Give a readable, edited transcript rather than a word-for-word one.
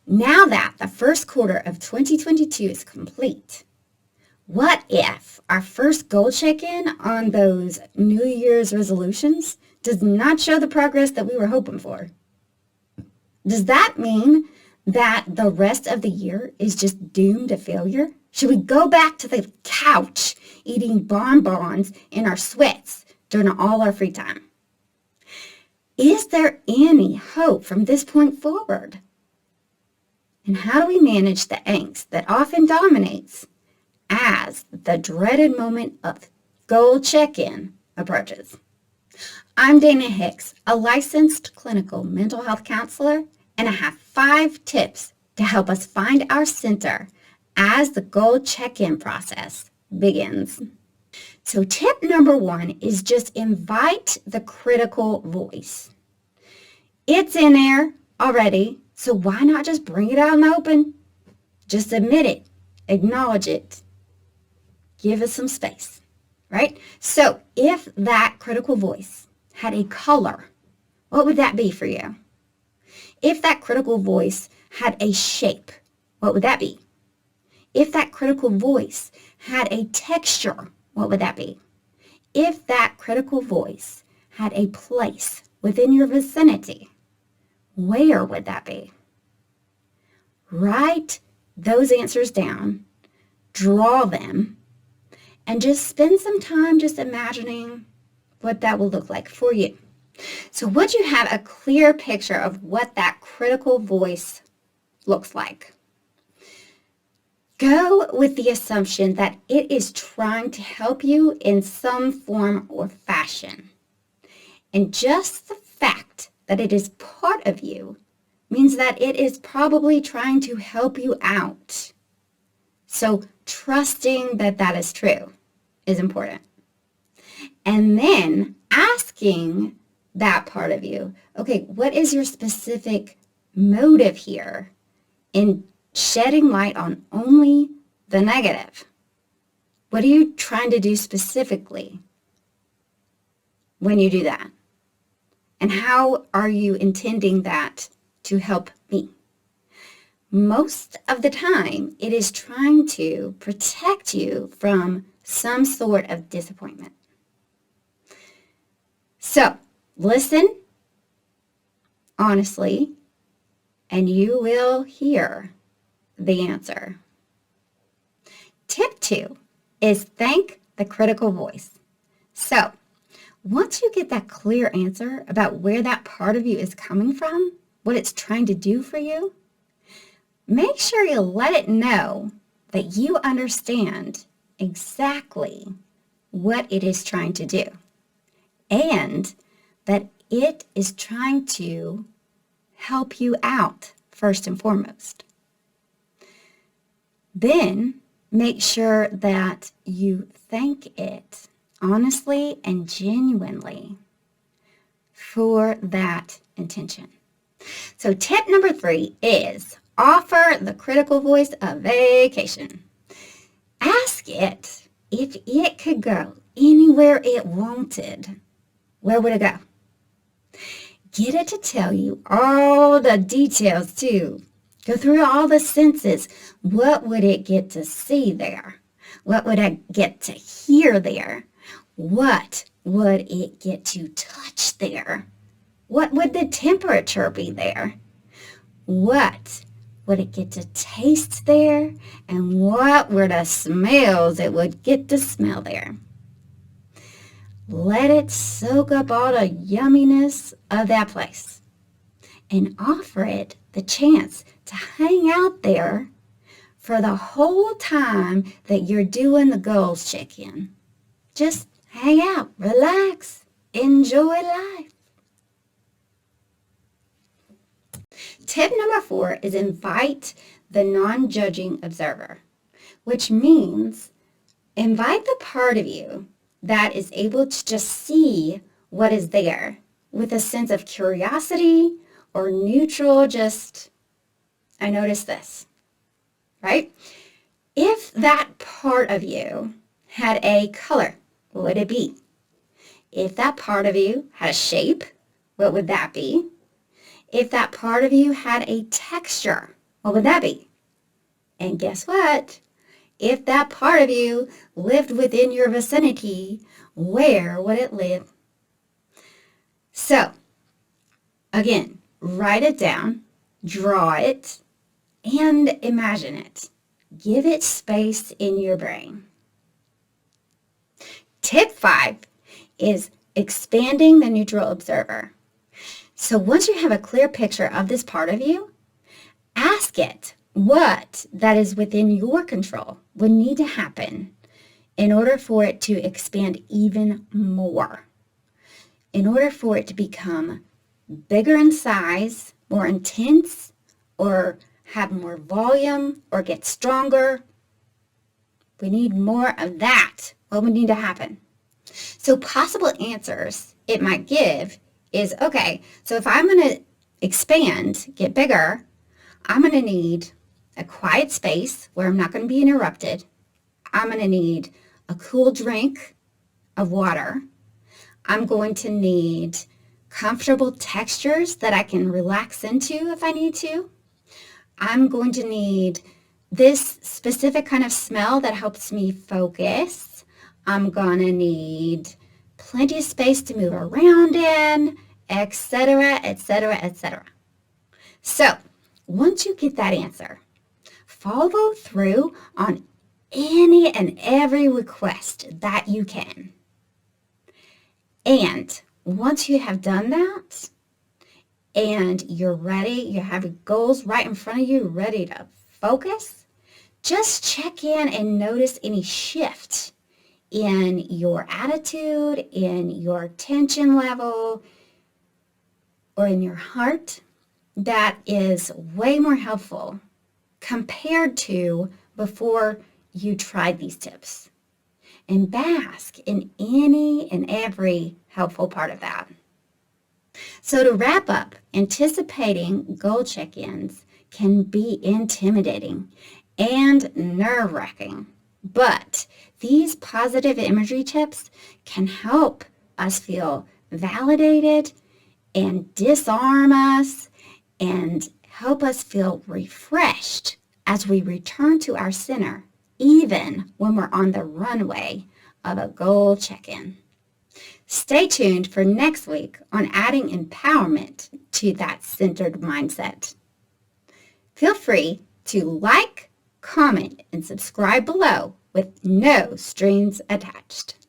Now that the first quarter of 2022 is complete, what if our first goal check-in on those New Year's resolutions does not show the progress that we were hoping for? Does that mean that the rest of the year is just doomed to failure? Should we go back to the couch eating bonbons in our sweats during all our free time? Is there any hope from this point forward? And how do we manage the angst that often dominates as the dreaded moment of goal check-in approaches? I'm Dana Hicks, a licensed clinical mental health counselor, and I have 5 tips to help us find our center as the goal check-in process begins. So tip number 1 is just invite the critical voice. It's in there already, so why not just bring it out in the open? Just admit it, acknowledge it, give it some space, right? So if that critical voice had a color, what would that be for you? If that critical voice had a shape, what would that be? If that critical voice had a texture, what would that be? If that critical voice had a place within your vicinity, where would that be? Write those answers down, draw them, and just spend some time just imagining what that will look like for you. So would you have a clear picture of what that critical voice looks like? Go with the assumption that it is trying to help you in some form or fashion. And just the fact that it is part of you means that it is probably trying to help you out. So trusting that that is true is important. And then asking that part of you, okay, what is your specific motive here in shedding light on only the negative? What are you trying to do specifically when you do that? And how are you intending that to help me? Most of the time, it is trying to protect you from some sort of disappointment. So, listen honestly, and you will hear the answer. Tip 2 is thank the critical voice. So, once you get that clear answer about where that part of you is coming from, what it's trying to do for you, make sure you let it know that you understand exactly what it is trying to do and that it is trying to help you out first and foremost. Then make sure that you thank it honestly and genuinely for that intention. So tip number 3 is offer the critical voice a vacation. Ask it if it could go anywhere it wanted. Where would it go? Get it to tell you all the details too. Go through all the senses. What would it get to see there? What would it get to hear there? What would it get to touch there? What would the temperature be there? What would it get to taste there? And what were the smells it would get to smell there? Let it soak up all the yumminess of that place and offer it the chance to hang out there for the whole time that you're doing the goals check-in. Just hang out, relax, enjoy life. Tip number 4 is invite the non-judging observer, which means invite the part of you that is able to just see what is there with a sense of curiosity or neutral, just, I noticed this, right? If that part of you had a color, what would it be? If that part of you had a shape, what would that be? If that part of you had a texture, What would that be? And guess what? If that part of you lived within your vicinity, where would it live? So, again, write it down, draw it, and imagine it. Give it space in your brain. Tip 5 is expanding the neutral observer. So once you have a clear picture of this part of you, ask it what that is within your control would need to happen in order for it to expand even more, in order for it to become bigger in size, more intense, or have more volume, or get stronger. We need more of that. What would need to happen? So possible answers it might give is, okay, so if I'm going to expand, get bigger, I'm going to need a quiet space where I'm not going to be interrupted. I'm going to need a cool drink of water. I'm going to need comfortable textures that I can relax into if I need to. I'm going to need this specific kind of smell that helps me focus. I'm going to need plenty of space to move around in, etc., etc., etc. So, once you get that answer, follow through on any and every request that you can. And once you have done that, and you're ready, you have your goals right in front of you, ready to focus, just check in and notice any shift in your attitude, in your tension level, or in your heart. That is way more helpful compared to before you tried these tips. And bask in any and every helpful part of that. So to wrap up, anticipating goal check-ins can be intimidating and nerve-wracking, but these positive imagery tips can help us feel validated and disarm us and help us feel refreshed as we return to our center, even when we're on the runway of a goal check-in. Stay tuned for next week on adding empowerment to that centered mindset. Feel free to like, comment, and subscribe below with no strings attached.